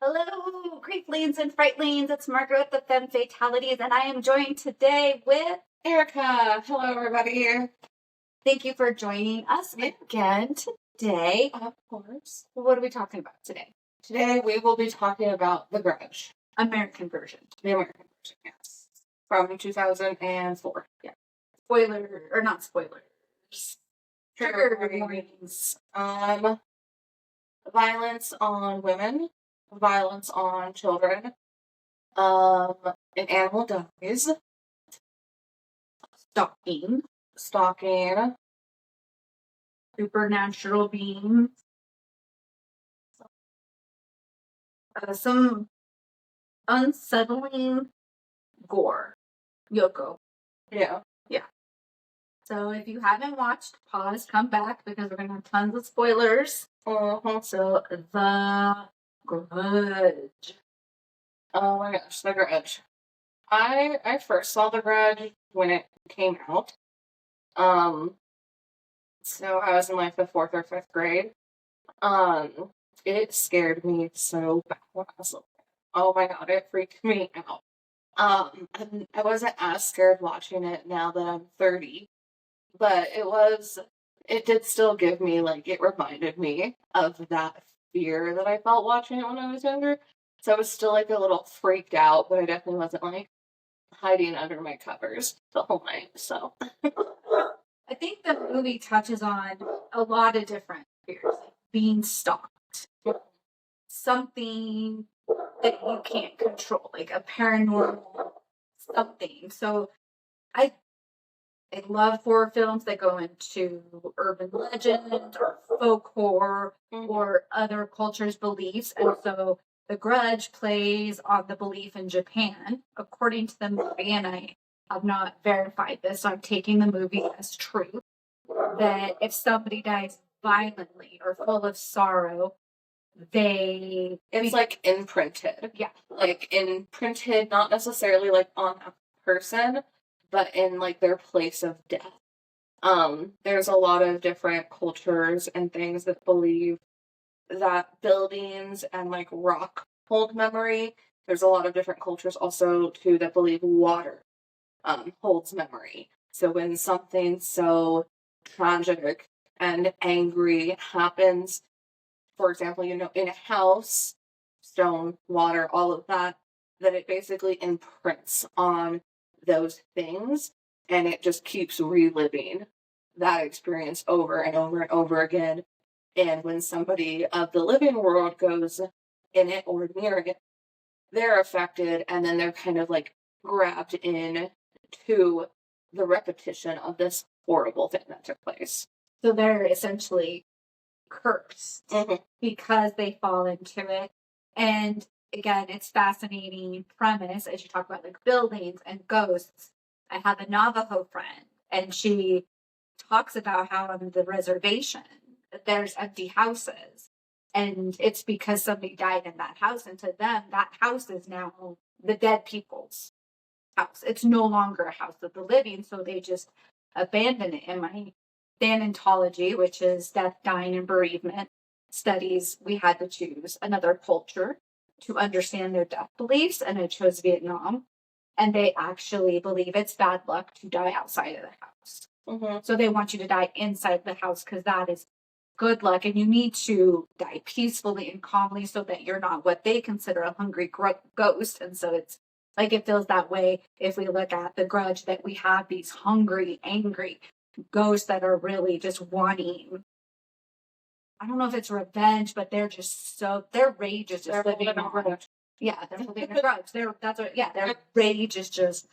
Hello, Creeplings and Frightlings. It's Margaret, the Femme Fatalities, and I am joined today with Arika. Hello, everybody. Thank you for joining us again today. Of course. What are we talking about today? Today we will be talking about The Grudge. American version. The American version, yes. From 2004. Yeah. Spoiler, or not spoilers. Trigger warnings. Violence on women. Violence on children. An animal dies. Stalking. Supernatural beings. Some unsettling gore. Yoko. Yeah. So if you haven't watched, pause, come back, because we're going to have tons of spoilers. So, The Grudge. Oh my gosh, The Grudge. I first saw The Grudge when it came out. So I was in like the 4th or 5th grade. It scared me so bad when I was little. Oh my god, it freaked me out. And I wasn't as scared watching it now that I'm 30, but it did still give me, like, it reminded me of that fear that I felt watching it when I was younger. So I was still, like, a little freaked out, but I definitely wasn't, like, hiding under my covers the whole night, so. I think the movie touches on a lot of different fears, like being stalked, something that you can't control, like a paranormal something. So I love horror films that go into urban legend or folk horror or other cultures' beliefs. And so The Grudge plays on the belief in Japan, according to the movie, and I have not verified this, so I'm taking the movie as true, that if somebody dies violently or full of sorrow, it's like imprinted. Yeah. Like imprinted, not necessarily like on a person, but in like their place of death. There's a lot of different cultures and things that believe that buildings and like rock hold memory. There's a lot of different cultures also too that believe water holds memory. So when something so tragic and angry happens, for example, in a house, stone, water, all of that it basically imprints on those things, and it just keeps reliving that experience over and over and over again. And when somebody of the living world goes in it or near it, they're affected, and then they're kind of like grabbed in to the repetition of this horrible thing that took place. So they're essentially cursed because they fall into it. And again, it's fascinating premise as you talk about like buildings and ghosts. I have a Navajo friend, and she talks about how on the reservation there's empty houses, and it's because somebody died in that house, and to them that house is now the dead people's house. It's no longer a house of the living, so they just abandon it. In my thanatology, which is death, dying, and bereavement studies, we had to choose another culture to understand their death beliefs, and I chose Vietnam. And they actually believe it's bad luck to die outside of the house. So they want you to die inside the house because that is good luck, and you need to die peacefully and calmly so that you're not what they consider a hungry ghost. And so it's like it feels that way if we look at The Grudge, that we have these hungry, angry ghosts that are really just wanting, I don't know if it's revenge, but they're just so, their rage is just living on. Yeah, they're holding a grudge. Their rage is just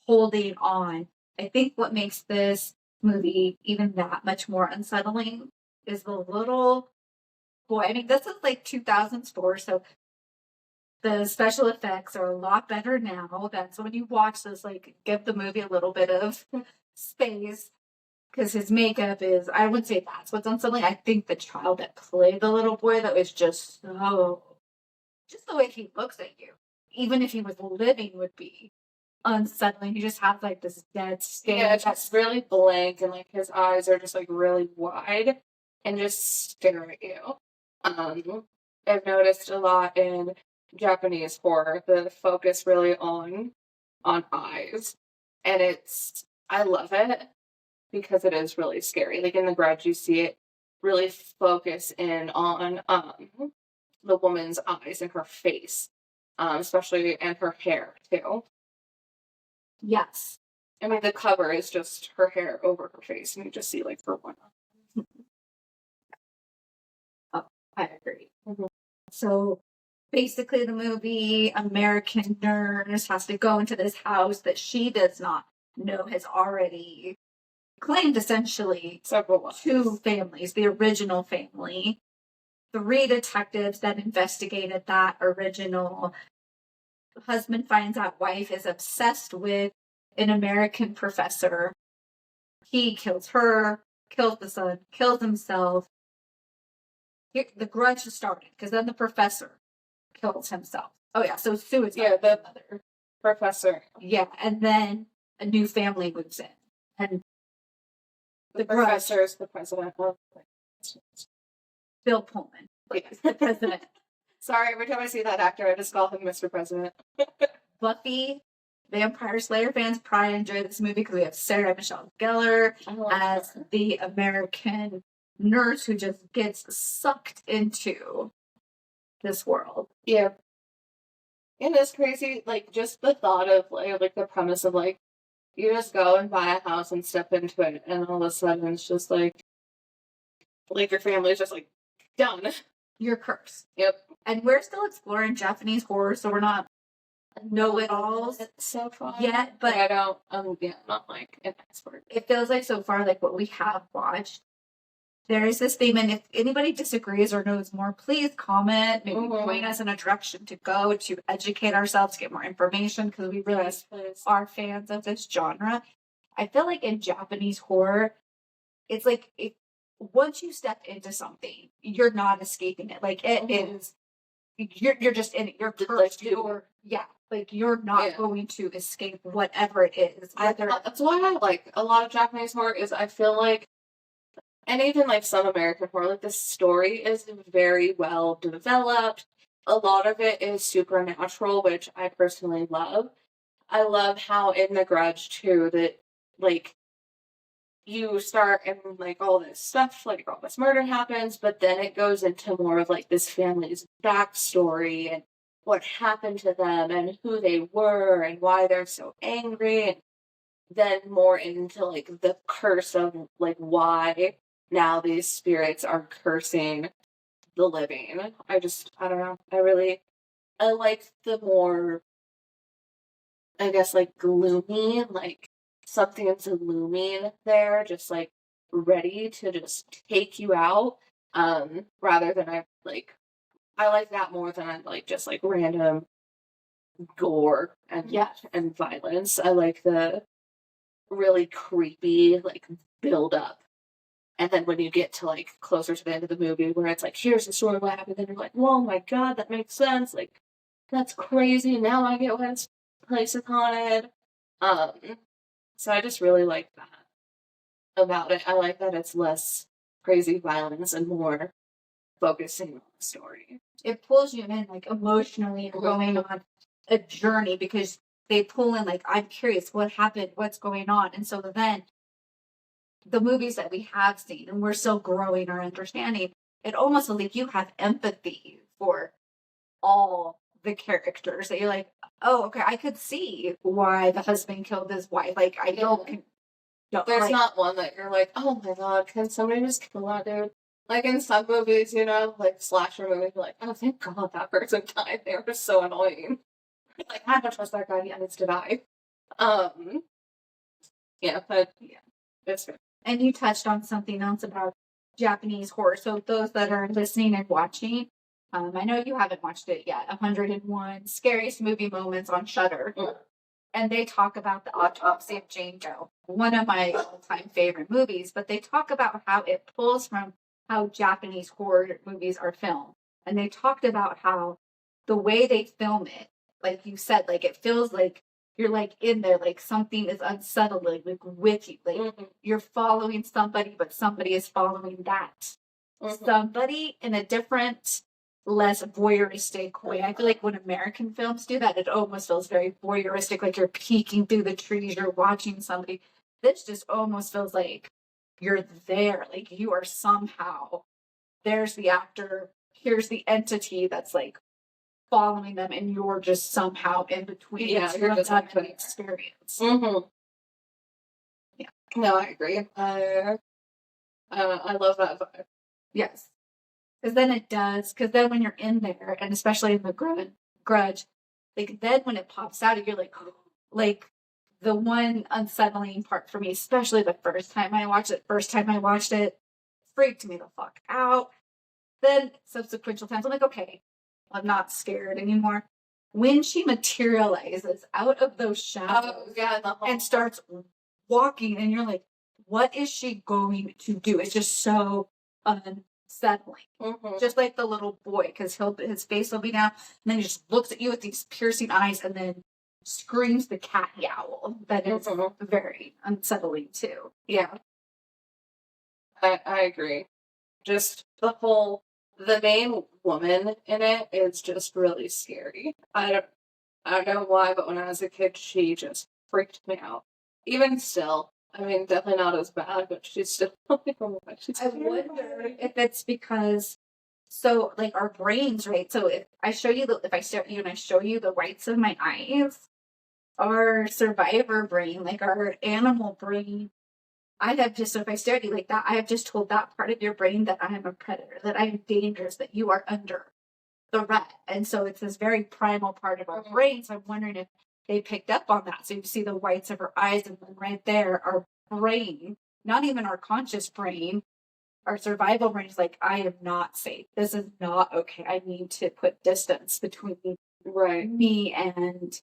holding on. I think what makes this movie even that much more unsettling is the little boy. I mean, this is like 2004, so the special effects are a lot better now. That's when you watch this, like, give the movie a little bit of space, because his makeup is, I would say that's what's unsettling. I think the child that played the little boy, that was just so, just the way he looks at you, even if he was living, would be unsettling. He just has like this dead stare. Yeah, just really blank, and like his eyes are just like really wide and just stare at you. I've noticed a lot in Japanese horror, the focus really on eyes. And I love it because it is really scary. Like in The Grudge, you see it really focus in on the woman's eyes and her face, especially, and her hair too. Yes. I mean, the cover is just her hair over her face, and you just see like her one eye. Oh, I agree. Mm-hmm. So basically, the movie American nurse has to go into this house that she does not know has already claimed essentially Several two families, the original family. 3 detectives that investigated that original. Husband finds out wife is obsessed with an American professor. He kills her, kills the son, kills himself. The grudge started because then the professor kills himself. Oh yeah, so suicide. Yeah, the other professor. Yeah, and then a new family moves in, and the professor is the president of Bill Pullman. Yes, the president. Sorry, every time I see that actor, I just call him Mr. President. Buffy Vampire Slayer fans probably enjoy this movie because we have Sarah Michelle Gellar as the American nurse who just gets sucked into this world. Yeah. And it's crazy, like, just the thought of, like the premise of, like, you just go and buy a house and step into it, and all of a sudden it's just, like your family's just, like, done. You're cursed. Yep. And we're still exploring Japanese horror, so we're not know-it-alls so far yet, but I don't, I'm not, like, an expert. It feels like so far, like, what we have watched, there is this theme, and if anybody disagrees or knows more, please comment, maybe point us in a direction to go to educate ourselves, get more information, because we really are fans of this genre. I feel like in Japanese horror, it's like, once you step into something, you're not escaping it. Like, it is, you're just in it. You're cursed. Like, you're not going to escape whatever it is. That's why I like a lot of Japanese horror, is I feel like, and even like some American horror, like the story is very well developed. A lot of it is supernatural, which I personally love. I love how in The Grudge too, that like you start and like all this stuff, like all this murder happens, but then it goes into more of like this family's backstory and what happened to them and who they were and why they're so angry, and then more into like the curse of like why now these spirits are cursing the living. I don't know. I like the more, I guess, like gloomy, like something's looming there, just like ready to just take you out. Rather than I like that more than I like just like random gore and violence. I like the really creepy like build up. And then when you get to like closer to the end of the movie where it's like, here's the story of what happened, then you're like, whoa my god, that makes sense. Like, that's crazy. Now I get why this place is haunted. So I just really like that about it. I like that it's less crazy violence and more focusing on the story. It pulls you in like emotionally and going on a journey because they pull in like, I'm curious what happened, what's going on. And so then the movies that we have seen, and we're still growing our understanding, it almost like you have empathy for all the characters that you're like, oh, okay, I could see why the husband killed his wife. Like, I don't. There's not one that you're like, oh my god, can somebody just kill that dude? Like in some movies, you know, like slasher movies, you're like, oh, thank god that person died. They were just so annoying. Like, I don't trust that guy. He needs to die. Yeah, but yeah, it's good. And you touched on something else about Japanese horror. So those that are listening and watching, I know you haven't watched it yet. 101 Scariest Movie Moments on Shudder. And they talk about the autopsy of Jane Doe, one of my all-time favorite movies. But they talk about how it pulls from how Japanese horror movies are filmed. And they talked about how the way they film it, like you said, like it feels like you're like in there, like something is unsettling, like with you. Like you're following somebody, but somebody is following that. Somebody in a different less voyeuristic way. I feel like when American films do that, it almost feels very voyeuristic, like you're peeking through the trees, you're watching somebody. This just almost feels like you're there, like you are somehow, there's the actor, here's the entity that's like following them, and you're just somehow in between. Yeah, you're just not like an experience. Mm-hmm. Yeah. No, I agree. I love that vibe. Yes. Because then it does, because then when you're in there, and especially in the grudge, like then when it pops out, you're like, like the one unsettling part for me, especially the first time I watched it, freaked me the fuck out. Then subsequent times, I'm like, okay, I'm not scared anymore. When she materializes out of those shadows and starts walking, and you're like, what is she going to do? It's just so unsettling. Mm-hmm. Just like the little boy, because his face will be down, and then he just looks at you with these piercing eyes, and then screams the cat yowl. That is very unsettling too. Yeah, I agree. Just the main woman in it is just really scary. I don't know why, but when I was a kid, she just freaked me out. Even still, I mean, definitely not as bad, but she's still. I wonder if it's because, so like our brains, right? So if I stare at you and I show you the whites of my eyes, our survivor brain, like our animal brain, so if I stare at you like that, I have just told that part of your brain that I am a predator, that I am dangerous, that you are under threat. And so it's this very primal part of our brain. So I'm wondering if they picked up on that. So you see the whites of her eyes, and then right there, our brain, not even our conscious brain, our survival brain is like, I am not safe. This is not okay. I need to put distance between me and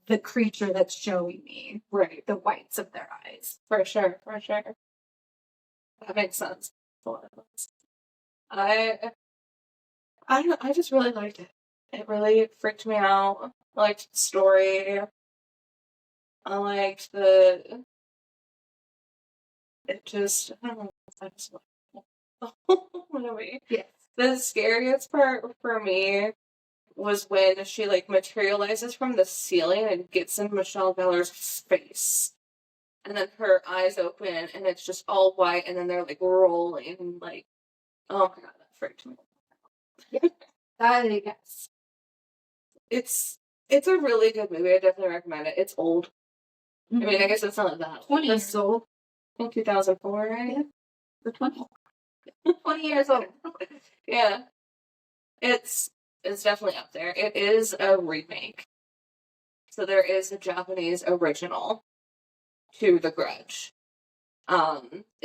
the creature that's showing me the whites of their eyes. For sure. That makes sense. I don't know, I just really liked it. It really freaked me out. I liked the story. I liked it just, I don't know, I just liked it. Yes. The scariest part for me was when she like materializes from the ceiling and gets in Michelle Gellar's face. And then her eyes open and it's just all white, and then they're like rolling and like, oh my god, that freaked me out. Yeah. That I guess. It's a really good movie. I definitely recommend it. It's old. I mean, I guess it's not that 20 years old. I think 2004, right? Yeah. For 20. 20 years old. Yeah. It's definitely up there. It is a remake. So there is a Japanese original to The Grudge. I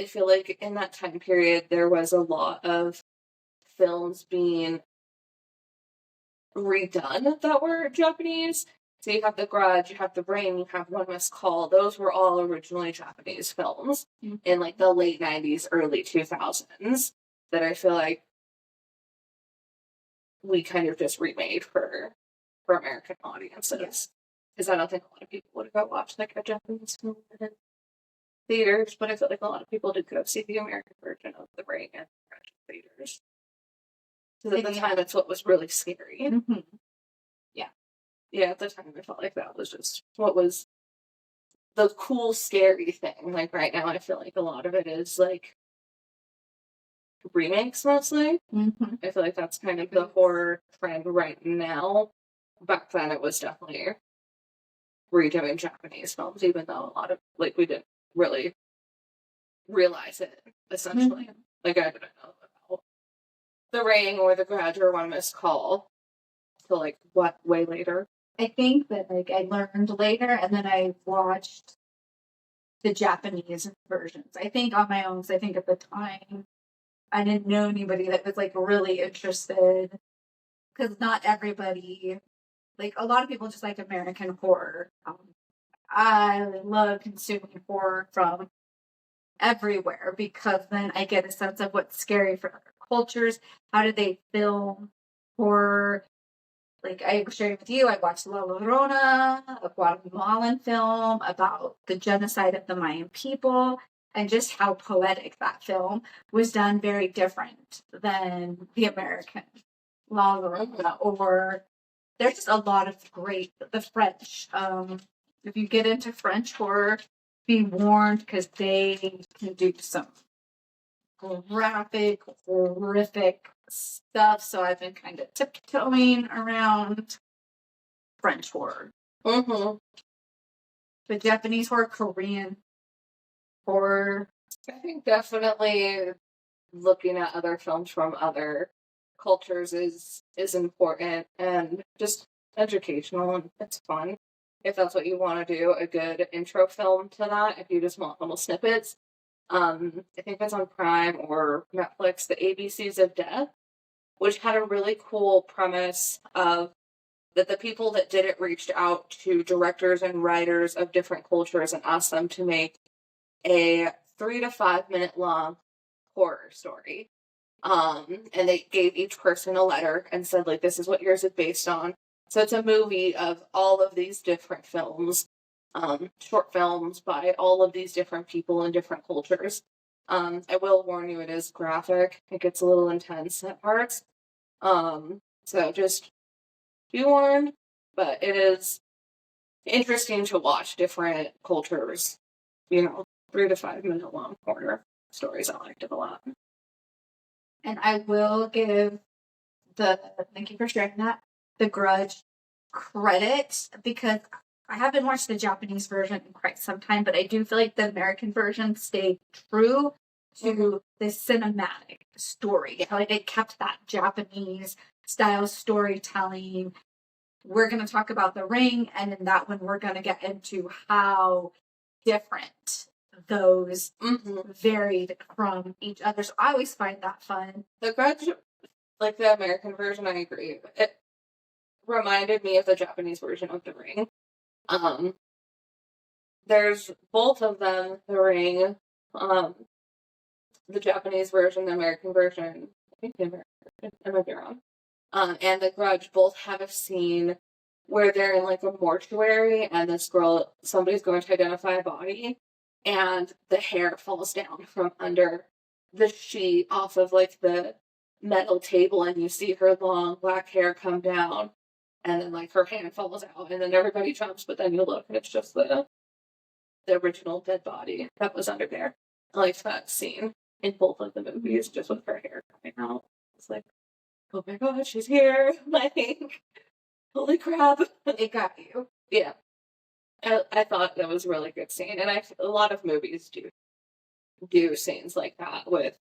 feel like in that time period there was a lot of films being redone that were Japanese. So you have The Grudge, you have The Ring, you have One Missed Call. Those were all originally Japanese films in like the late 90s, early 2000s that I feel like we kind of just remade for American audiences. Because I don't think a lot of people would go watch like a Japanese film in theaters, but I feel like a lot of people did go see the American version of The Ring and The Grudge in theaters. Because at the time, that's what was really scary. Mm-hmm. Yeah, at the time, I felt like that was just what was the cool, scary thing. Like, right now, I feel like a lot of it is, like, remakes, mostly. Mm-hmm. I feel like that's kind of the horror trend right now. Back then, it was definitely redoing Japanese films, even though a lot of, like, we didn't really realize it, essentially. Mm-hmm. Like, I didn't know about The Ring or The Grudge or One Missed Call till, like, way later. I think that like I learned later, and then I watched the Japanese versions. I think on my own, because I think at the time I didn't know anybody that was like really interested. Because not everybody, like a lot of people just like American horror. I love consuming horror from everywhere because then I get a sense of what's scary for other cultures. How do they film horror? Like I was sharing with you, I watched La Llorona, a Guatemalan film about the genocide of the Mayan people, and just how poetic that film was done, very different than the American La Llorona, or there's just a lot of the French. If you get into French horror, be warned because they can do some graphic, horrific stuff. So I've been kind of tiptoeing around French horror. Mm-hmm. But Japanese horror, Korean horror. I think definitely looking at other films from other cultures is important and just educational, and it's fun. If that's what you want to do, a good intro film to that, if you just want little snippets. I think it's on Prime or Netflix, The ABCs of Death, which had a really cool premise of that the people that did it reached out to directors and writers of different cultures and asked them to make a 3 to 5 minute long horror story. And they gave each person a letter and said, like, this is what yours is based on. So it's a movie of all of these different films, short films by all of these different people in different cultures. I will warn you, it is graphic. It gets a little intense at parts. So just be warned, but it is interesting to watch different cultures, 3 to 5 minute long horror stories. I liked it a lot. And I will give thank you for sharing that, the Grudge credit, because I haven't watched the Japanese version in quite some time, but I do feel like the American version stayed true to the cinematic story. Like it kept that Japanese style storytelling. We're going to talk about The Ring, and in that one we're going to get into how different those varied from each other. So I always find that fun. The Grudge, like the American version, I agree. It reminded me of the Japanese version of The Ring. There's both of them, The Ring, the Japanese version, the American version, I think the American version, I might be wrong, and The Grudge both have a scene where they're in like a mortuary and somebody's going to identify a body, and the hair falls down from under the sheet off of like the metal table, and you see her long black hair come down, and then like her hand falls out, and then everybody jumps, but then you look and it's just the original dead body that was under there. I liked that scene in both of the movies, just with her hair coming out. It's like, oh my god, she's here! Like, holy crap! It got you. Yeah. I thought that was a really good scene, and a lot of movies do scenes like that with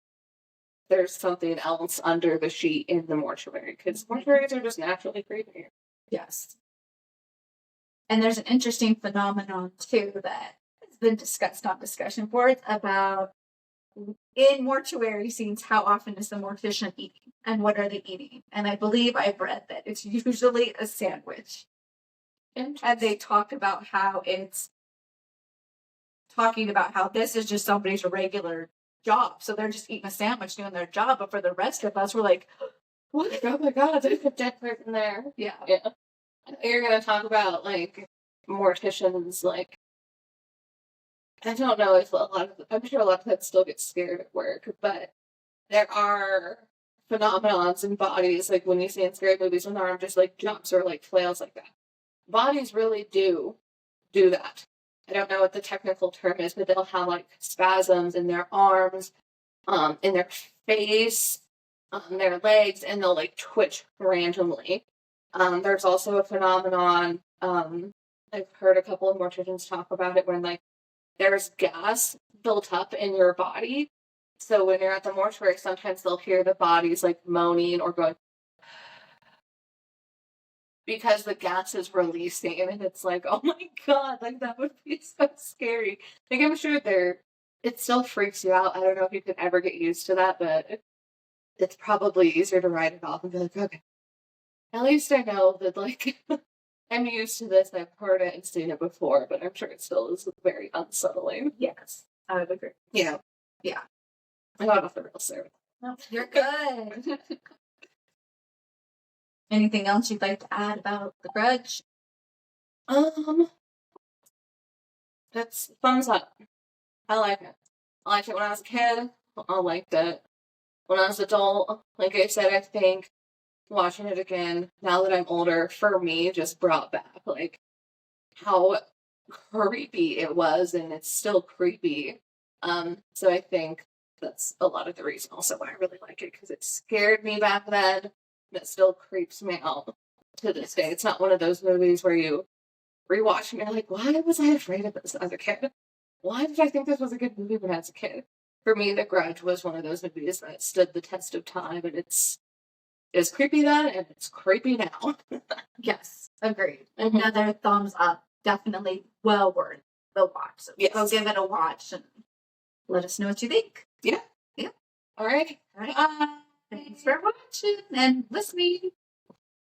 there's something else under the sheet in the mortuary, because mortuaries are just naturally creepy. Yes. And there's an interesting phenomenon too that has been discussed on discussion boards about in mortuary scenes, how often is the mortician eating and what are they eating? And I believe I've read that it's usually a sandwich. And they talk about how this is just somebody's regular job. So they're just eating a sandwich doing their job. But for the rest of us, we're like, what? Oh my god, there's a dead person there. Yeah. You're going to talk about, like, morticians, like, I don't know if I'm sure a lot of them still get scared at work, but there are phenomenons in bodies, like when you see in scary movies when the arm just, like, jumps or, like, flails like that. Bodies really do that. I don't know what the technical term is, but they'll have, like, spasms in their arms, in their face, on their legs, and they'll, like, twitch randomly. There's also a phenomenon, I've heard a couple of morticians talk about it, when, like, there's gas built up in your body. So when you're at the mortuary, sometimes they'll hear the bodies, like, moaning or going, because the gas is releasing, and it's like, oh my god, like, that would be so scary. Like, I'm sure it still freaks you out. I don't know if you could ever get used to that, but it's probably easier to write it off and be like, okay, at least I know that, like, I'm used to this, I've heard it and seen it before, but I'm sure it still is very unsettling. Yes, I would agree. Yeah. I got off the rails there. No, you're good. Anything else you'd like to add about The Grudge? That's thumbs up. I like it. I liked it when I was a kid. I liked it when I was an adult. Like I said, I think watching it again, now that I'm older, for me, just brought back, like, how creepy it was, and it's still creepy. So I think that's a lot of the reason also why I really like it, because it scared me back then, and it still creeps me out to this day. It's not one of those movies where you rewatch and you're like, why was I afraid of this as a kid? Why did I think this was a good movie when I was a kid? For me, The Grudge was one of those movies that stood the test of time, and it's creepy then, and it's creepy now. Yes, agreed. Another thumbs up. Definitely well worth the watch. So go give it a watch and let us know what you think. Yeah. Yeah. All right. Thanks for watching and listening.